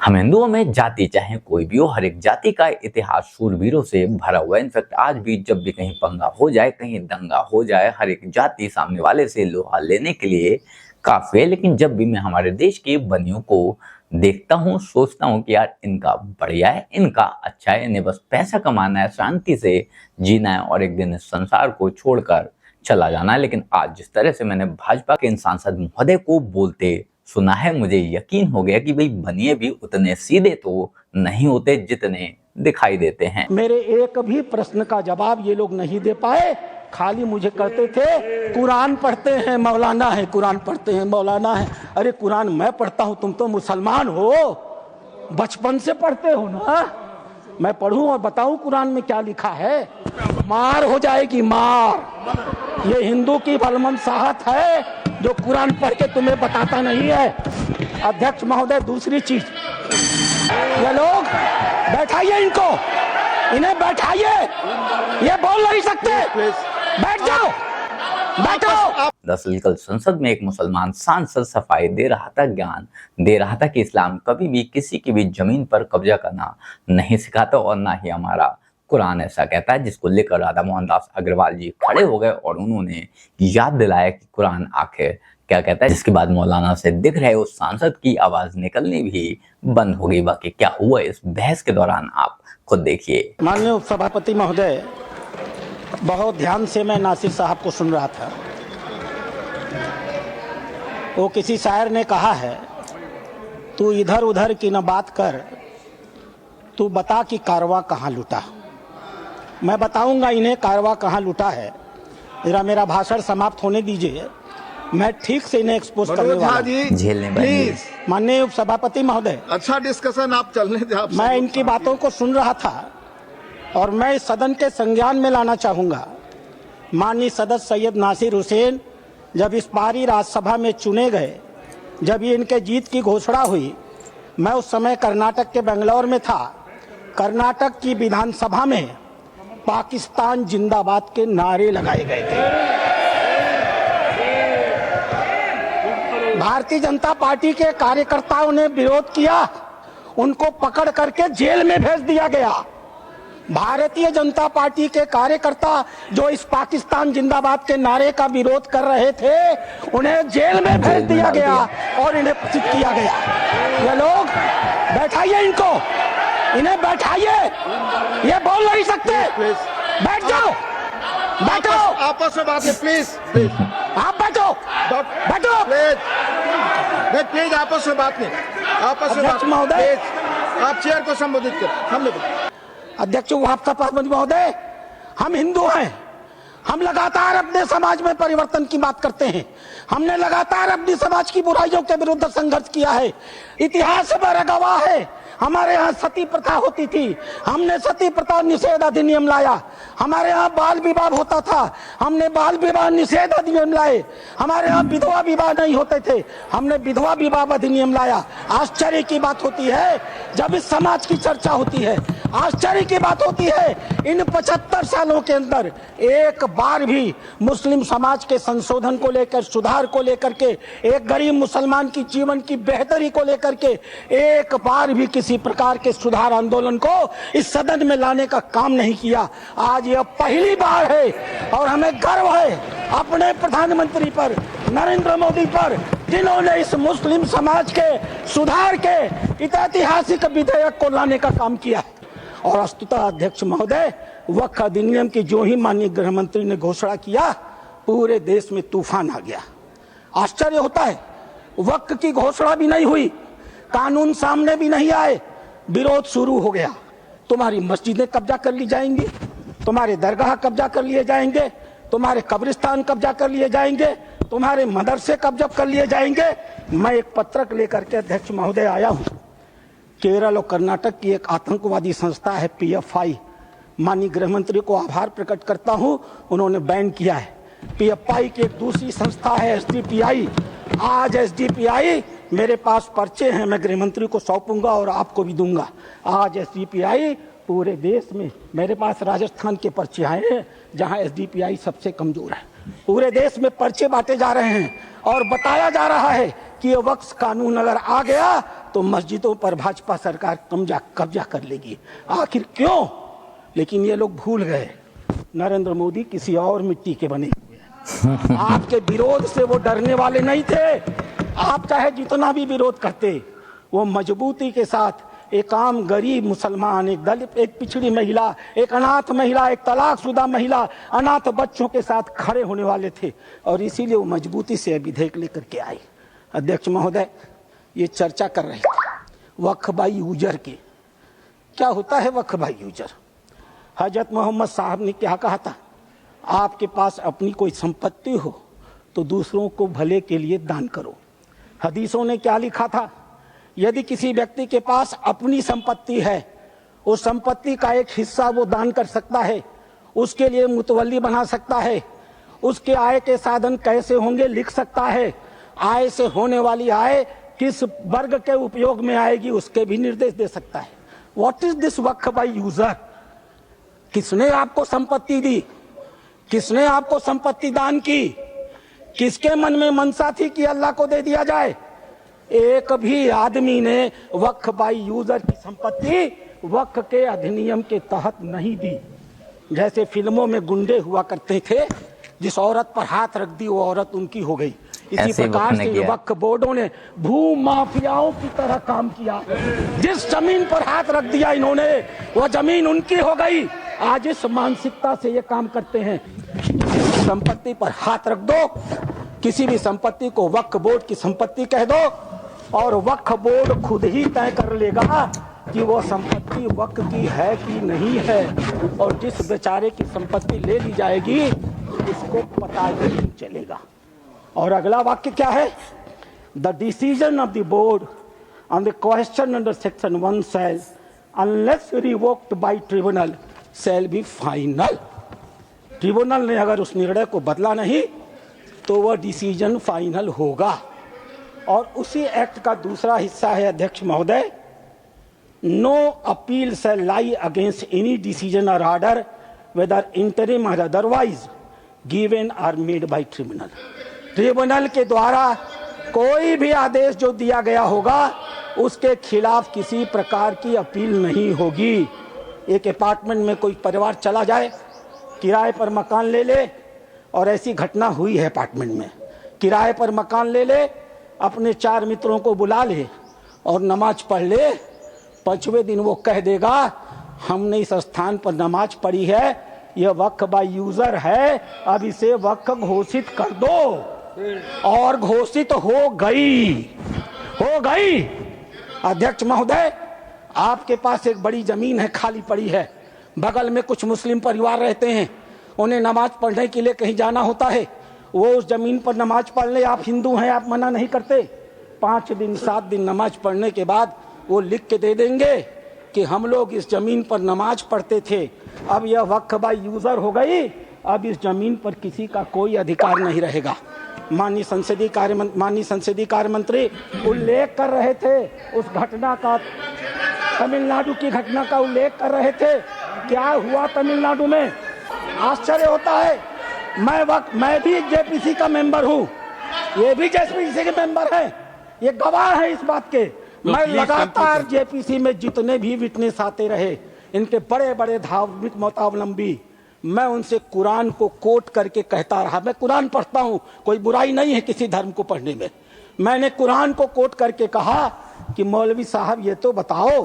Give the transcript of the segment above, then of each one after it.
हम हिंदुओं में जाति चाहे कोई भी हो, हर एक जाति का इतिहास शूरवीरों से भरा हुआ है। इनफैक्ट आज भी जब भी कहीं पंगा हो जाए, कहीं दंगा हो जाए, हर एक जाति सामने वाले से लोहा लेने के लिए काफी है। लेकिन जब भी मैं हमारे देश की बनियों को देखता हूँ, सोचता हूँ कि यार इनका बढ़िया है, इनका अच्छा है, इन्हें बस पैसा कमाना है, शांति से जीना है और एक दिन इस संसार को छोड़कर चला जाना है। लेकिन आज जिस तरह से मैंने भाजपा के इन सांसद महोदय को बोलते सुना है, मुझे यकीन हो गया कि भाई बनिए भी उतने सीधे तो नहीं होते जितने दिखाई देते हैं। मेरे एक भी प्रश्न का जवाब ये लोग नहीं दे पाए, खाली मुझे करते थे कुरान पढ़ते हैं मौलाना है, कुरान पढ़ते हैं मौलाना है। अरे कुरान मैं पढ़ता हूँ, तुम तो मुसलमान हो, बचपन से पढ़ते हो ना। मैं पढ़ूं और बताऊं कुरान में क्या लिखा है? मार हो जाएगी, मार। ये हिंदू की बलमनसाहत है जो कुरान पढ़ के तुम्हें बताता नहीं है। अध्यक्ष महोदय, दूसरी चीज, ये लोग बैठाइए, इनको इन्हें बैठाइए, ये बोल नहीं सकते, बैठ जाओ, बैठो। दरअसल कल संसद में एक मुसलमान सांसद सफाई दे रहा था, ज्ञान दे रहा था कि इस्लाम कभी भी किसी की भी जमीन पर कब्जा करना नहीं सिखाता और ना ही हमारा कुरान ऐसा कहता है, जिसको लेकर राधा मोहन दास अग्रवाल जी खड़े हो गए और उन्होंने याद दिलाया कि कुरान आखिर क्या कहता है। जिसके बाद मौलाना से दिख रहे उस सांसद की आवाज निकलनी भी बंद हो गई। बाकी क्या हुआ इस बहस के दौरान आप खुद देखिए। माननीय उपसभापति महोदय, बहुत ध्यान से मैं नासिर साहब को सुन रहा था। वो किसी शायर ने कहा है, तू इधर उधर की न बात कर, तू बता कि कारवां कहाँ लुटा। मैं बताऊंगा इन्हें कारवां कहाँ लुटा है। मेरा भाषण समाप्त होने दीजिए, मैं ठीक से इन्हें एक्सपोज करने वाला हूं। झेलने प्लीज माननीय उपसभापति महोदय, अच्छा डिस्कशन आप चलने दें। मैं इनकी बातों को सुन रहा था और मैं इस सदन के संज्ञान में लाना चाहूंगा। माननीय सदस्य सैयद नासिर हुसैन जब इस बारी राज्यसभा में चुने गए, जब ये इनके जीत की घोषणा हुई, मैं उस समय कर्नाटक के बेंगलोर में था। कर्नाटक की विधानसभा में पाकिस्तान जिंदाबाद के नारे लगाए गए थे। भारतीय जनता पार्टी के कार्यकर्ताओं ने विरोध किया, उनको पकड़ करके जेल में भेज दिया गया। भारतीय जनता पार्टी के कार्यकर्ता जो इस पाकिस्तान जिंदाबाद के नारे का विरोध कर रहे थे, उन्हें जेल में भेज दिया गया और इन्हें सूचित किया गया। ये लोग बैठाइए, इनको इन्हें बैठाइए, ये बोल नहीं सकते, बैठ जाओ, बैठो, आपस में बात है, प्लीज आप बैठो, बैठो, प्लीज आपस में बात नहीं, आपस में बात महोदय, आप चेयर को संबोधित कर। अध्यक्ष उपसभापति महोदय, हम हिंदू हैं, हम लगातार अपने समाज में परिवर्तन की बात करते हैं। हमने लगातार अपनी समाज की बुराइयों के विरुद्ध संघर्ष किया है। इतिहास पर गवाह है, हमारे यहाँ सती प्रथा होती थी, हमने सती प्रथा निषेध अधिनियम लाया। हमारे यहाँ बाल विवाह होता था, हमने बाल विवाह निषेध अधिनियम लाए। हमारे यहाँ विधवा विवाह नहीं होते थे, हमने विधवा विवाह अधिनियम लाया। आश्चर्य की बात होती है जब इस समाज की चर्चा होती है, आश्चर्य की बात होती है इन 75 सालों के अंदर एक बार भी मुस्लिम समाज के संशोधन को लेकर, सुधार को लेकर के, एक गरीब मुसलमान की जीवन की बेहतरी को लेकर के एक बार भी किसी प्रकार के सुधार आंदोलन को इस सदन में लाने का काम नहीं किया। आज यह पहली बार है और हमें गर्व है अपने प्रधानमंत्री पर, नरेंद्र मोदी पर, जिन्होंने इस मुस्लिम समाज के सुधार के ऐतिहासिक विधेयक को लाने का काम किया है। और वस्तुतः अध्यक्ष महोदय, वक्फ अधिनियम की जो ही माननीय गृह मंत्री ने घोषणा किया, पूरे देश में तूफान आ गया। आश्चर्य होता है, वक्फ की घोषणा भी नहीं हुई, कानून सामने भी नहीं आए, विरोध शुरू हो गया। तुम्हारी मस्जिदें कब्जा कर ली जाएंगी, तुम्हारे दरगाह कब्जा कर लिए जाएंगे, तुम्हारे कब्रिस्तान कब्जा कर लिए जाएंगे, तुम्हारे मदरसे कब्जा कर लिए जाएंगे। मैं एक पत्रक लेकर के अध्यक्ष महोदय आया हूँ। केरल और कर्नाटक की एक आतंकवादी संस्था है PFI, माननीय गृह मंत्री को आभार प्रकट करता हूँ, उन्होंने बैन किया है। PFI की एक दूसरी संस्था है SDPI। आज SDPI, मेरे पास पर्चे हैं, मैं गृह मंत्री को सौंपूंगा और आपको भी दूंगा। आज SDPI पूरे देश में, मेरे पास राजस्थान के पर्चे आए हैं जहां SDPI सबसे कमजोर है। पूरे देश में पर्चे बांटे जा रहे हैं और बताया जा रहा है कि ये वक्फ कानून अगर आ गया तो मस्जिदों पर भाजपा सरकार कब्जा कर लेगी। आखिर क्यों? लेकिन ये लोग भूल गए नरेंद्र मोदी किसी और मिट्टी के बने हुए हैं। आपके विरोध से वो डरने वाले नहीं थे। आप चाहे जितना भी विरोध करते, वो मजबूती के साथ एक आम गरीब मुसलमान, एक दलित, एक पिछड़ी महिला, एक अनाथ महिला, एक तलाकशुदा महिला, अनाथ बच्चों के साथ खड़े होने वाले थे और इसीलिए वो मजबूती से विधेयक लेकर के आए। अध्यक्ष महोदय, ये चर्चा कर रहे थे वक्फ बाई यूजर की। क्या होता है वक्फ बाई यूजर? हजरत मोहम्मद साहब ने क्या कहा था? आपके पास अपनी कोई संपत्ति हो तो दूसरों को भले के लिए दान करो। हदीसों ने क्या लिखा था? यदि किसी व्यक्ति के पास अपनी संपत्ति है, उस संपत्ति का एक हिस्सा वो दान कर सकता है, उसके लिए मुतवल्ली बना सकता है, उसके आय के साधन कैसे होंगे लिख सकता है, आय से होने वाली आय किस वर्ग के उपयोग में आएगी उसके भी निर्देश दे सकता है। What is this Waqf by user? किसने आपको संपत्ति दी? किसने आपको संपत्ति दान की? किसके मन में मनसा थी कि अल्लाह को दे दिया जाए? एक भी आदमी ने वक्फ बाई यूजर की संपत्ति वक्फ के अधिनियम के तहत नहीं दी। जैसे फिल्मों में गुंडे हुआ करते थे, जिस औरत पर हाथ रख दी वो औरत उनकी हो गई। इसी प्रकार से वक्फ बोर्डों ने भू माफियाओं की तरह काम किया। जिस जमीन पर हाथ रख दिया इन्होंने, वो जमीन उनकी हो गई। आज इस मानसिकता से ये काम करते हैं। संपत्ति पर हाथ रख दो, किसी भी संपत्ति को वक्फ बोर्ड की संपत्ति कह दो और वक्फ बोर्ड खुद ही तय कर लेगा कि वो संपत्ति वक्फ की है कि नहीं है। और जिस बेचारे की संपत्ति ले ली जाएगी उसको पता ही नहीं चलेगा। और अगला वाक्य क्या है? The decision of the board on the question under section 1 shall unless revoked by tribunal shall be final. Tribunal ने अगर उस निर्णय को बदला नहीं तो वह डिसीजन फाइनल होगा। और उसी एक्ट का दूसरा हिस्सा है अध्यक्ष महोदय, no appeal shall lie against any decision or order whether interim or otherwise given or made by tribunal. Tribunal के द्वारा कोई भी आदेश जो दिया गया होगा उसके खिलाफ किसी प्रकार की अपील नहीं होगी। एक अपार्टमेंट में कोई परिवार चला जाए, किराए पर मकान ले ले, और ऐसी घटना हुई है अपार्टमेंट में, किराए पर मकान ले ले, अपने 4 मित्रों को बुला ले और नमाज पढ़ ले। 5वें दिन वो कह देगा हमने इस स्थान पर नमाज पढ़ी है, यह वक्फ बाय यूजर है, अब इसे वक्फ घोषित कर दो। और घोषित हो गई। अध्यक्ष महोदय, आपके पास एक बड़ी जमीन है, खाली पड़ी है, बगल में कुछ मुस्लिम परिवार रहते हैं, उन्हें नमाज पढ़ने के लिए कहीं जाना होता है, वो उस जमीन पर नमाज पढ़ ले। आप हिंदू हैं, आप मना नहीं करते। 5 दिन 7 दिन नमाज पढ़ने के बाद वो लिख के दे देंगे कि हम लोग इस जमीन पर नमाज पढ़ते थे, अब यह वक्फ बाय यूजर हो गई, अब इस जमीन पर किसी का कोई अधिकार नहीं रहेगा। माननीय संसदीय कार्य मंत्री उल्लेख कर रहे थे उस घटना का, तमिलनाडु की घटना का उल्लेख कर रहे थे। क्या हुआ तमिलनाडु में? आश्चर्य होता है। मैं भी जेपीसी का मेंबर हूँ, ये भी जेपीसी के मेंबर हैं, ये गवाह है इस बात के। मैं लगातार जेपीसी में जितने भी विटनेस आते रहे, इनके बड़े बड़े धार्मिक मतावलंबी, मैं उनसे कुरान को कोट करके कहता रहा। मैं कुरान पढ़ता हूँ, कोई बुराई नहीं है किसी धर्म को पढ़ने में। मैंने कुरान को कोट करके कहा कि मौलवी साहब ये तो बताओ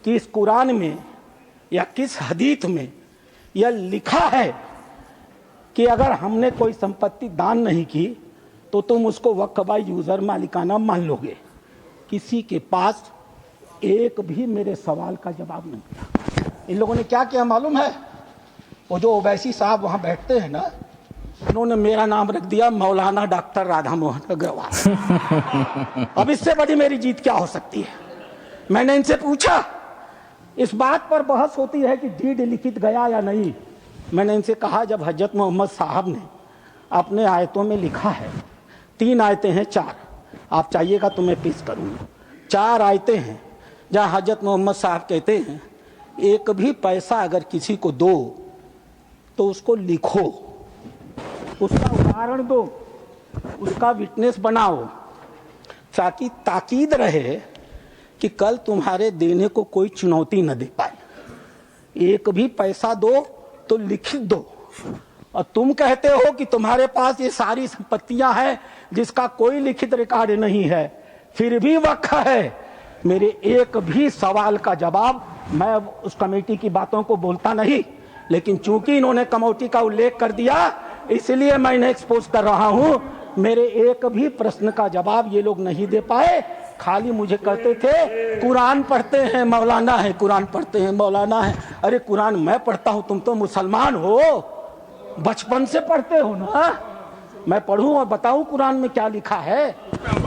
कि इस कुरान में या किस हदीस में यह लिखा है कि अगर हमने कोई संपत्ति दान नहीं की तो तुम उसको वक्फ बाय यूजर मालिकाना मान लोगे। किसी के पास एक भी मेरे सवाल का जवाब नहीं था। इन लोगों ने क्या किया मालूम है? वो जो ओवैसी साहब वहां बैठते हैं ना, उन्होंने मेरा नाम रख दिया मौलाना डॉक्टर राधा मोहन अग्रवाल। अब इससे बड़ी मेरी जीत क्या हो सकती है? मैंने इनसे पूछा, इस बात पर बहस होती है कि डीड लिखित गया या नहीं। मैंने इनसे कहा जब हजरत मोहम्मद साहब ने अपने आयतों में लिखा है, 3 आयतें हैं, 4, आप चाहिएगा तो मैं पेश करूंगा। 4 आयतें हैं जहां हजरत मोहम्मद साहब कहते हैं एक भी पैसा अगर किसी को दो तो उसको लिखो, उसका उदाहरण दो, उसका विटनेस बनाओ, ताकि ताकीद रहे कि कल तुम्हारे देने को कोई चुनौती न दे पाए। एक भी पैसा दो तो लिखित दो। और तुम कहते हो कि तुम्हारे पास ये सारी संपत्तियां हैं जिसका कोई लिखित रिकॉर्ड नहीं है, फिर भी वक्फ है। मेरे एक भी सवाल का जवाब, मैं उस कमेटी की बातों को बोलता नहीं, लेकिन चूंकि इन्होंने कमेटी का उल्लेख कर दिया इसलिए मैं इन्हें एक्सपोज कर रहा हूं। मेरे एक भी प्रश्न का जवाब ये लोग नहीं दे पाए। खाली मुझे कहते थे कुरान पढ़ते हैं मौलाना है, कुरान पढ़ते हैं मौलाना है। अरे कुरान मैं पढ़ता हूं, तुम तो मुसलमान हो, बचपन से पढ़ते हो ना। मैं पढ़ूं और बताऊं कुरान में क्या लिखा है?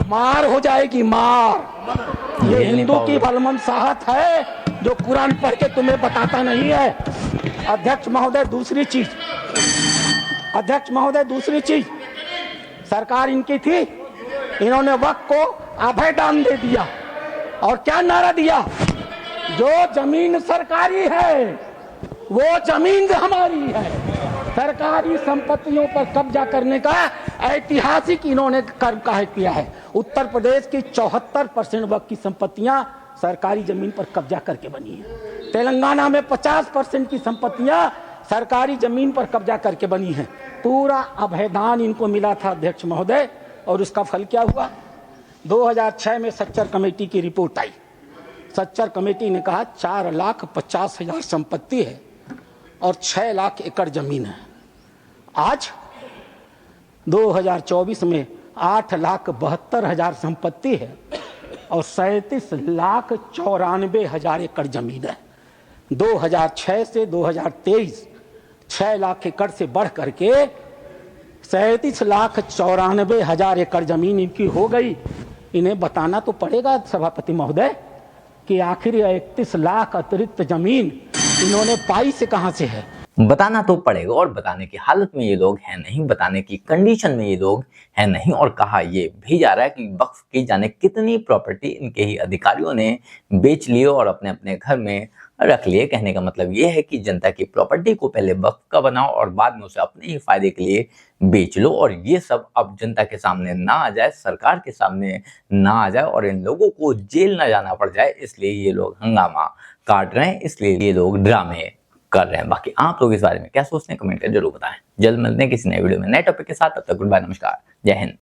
मार हो जाएगी, मार। ये हिंदू की भलमनसाहत है जो कुरान पढ़ के तुम्हें बताता नहीं है। अध्यक्ष महोदय दूसरी चीज, अध्यक्ष महोदय दूसरी चीज, सरकार इनकी थी, इन्होंने वक्फ को अभय दान दे दिया। और क्या नारा दिया? जो जमीन सरकारी है वो जमीन हमारी है। सरकारी संपत्तियों पर कब्जा करने का ऐतिहासिक इन्होंने कर्म काहे किया है। उत्तर प्रदेश की 74% वक्फ की संपत्तियां सरकारी जमीन पर कब्जा करके बनी है। तेलंगाना में 50% की संपत्तियां सरकारी जमीन पर कब्जा करके बनी है। पूरा अभयदान इनको मिला था अध्यक्ष महोदय, और उसका फल क्या हुआ? 2006 में सच्चर कमेटी की रिपोर्ट आई। सच्चर कमेटी ने कहा 4,50,000 संपत्ति है और 6 लाख एकड़ जमीन है। आज 2024 में 8,72,000 संपत्ति है और 37,94,000 एकड़ जमीन है। 2006 से 2023 6 लाख एकड़ से बढ़ करके 37,94,000 एकड़ जमीन इनकी हो गई। इन्हें बताना तो पड़ेगा सभापति महोदय कि आखिर 31 लाख अतिरिक्त जमीन इन्होंने पाई से कहां से है। बताना तो पड़ेगा, और बताने की हालत में ये लोग हैं नहीं, बताने की कंडीशन में ये लोग हैं नहीं। और कहा ये भी जा रहा है कि वक्फ की जाने कितनी प्रॉपर्टी इनके ही अधिकारियों ने बेच लिए और अपने अपने घर में रख लिए। कहने का मतलब ये है कि जनता की प्रॉपर्टी को पहले वक्फ का बनाओ और बाद में उसे अपने ही फायदे के लिए बेच लो, और ये सब अब जनता के सामने ना आ जाए, सरकार के सामने ना आ जाए और इन लोगों को जेल ना जाना पड़ जाए, इसलिए ये लोग हंगामा काट रहे हैं, इसलिए ये लोग ड्रामे कर रहे हैं। बाकी आप लोग इस बारे में क्या सोचते हैं कमेंट कर जरूर बताएं। जल्द मिलते हैं किसी नए वीडियो में नए टॉपिक के साथ। तब तक गुड बाय, नमस्कार, जय हिंद।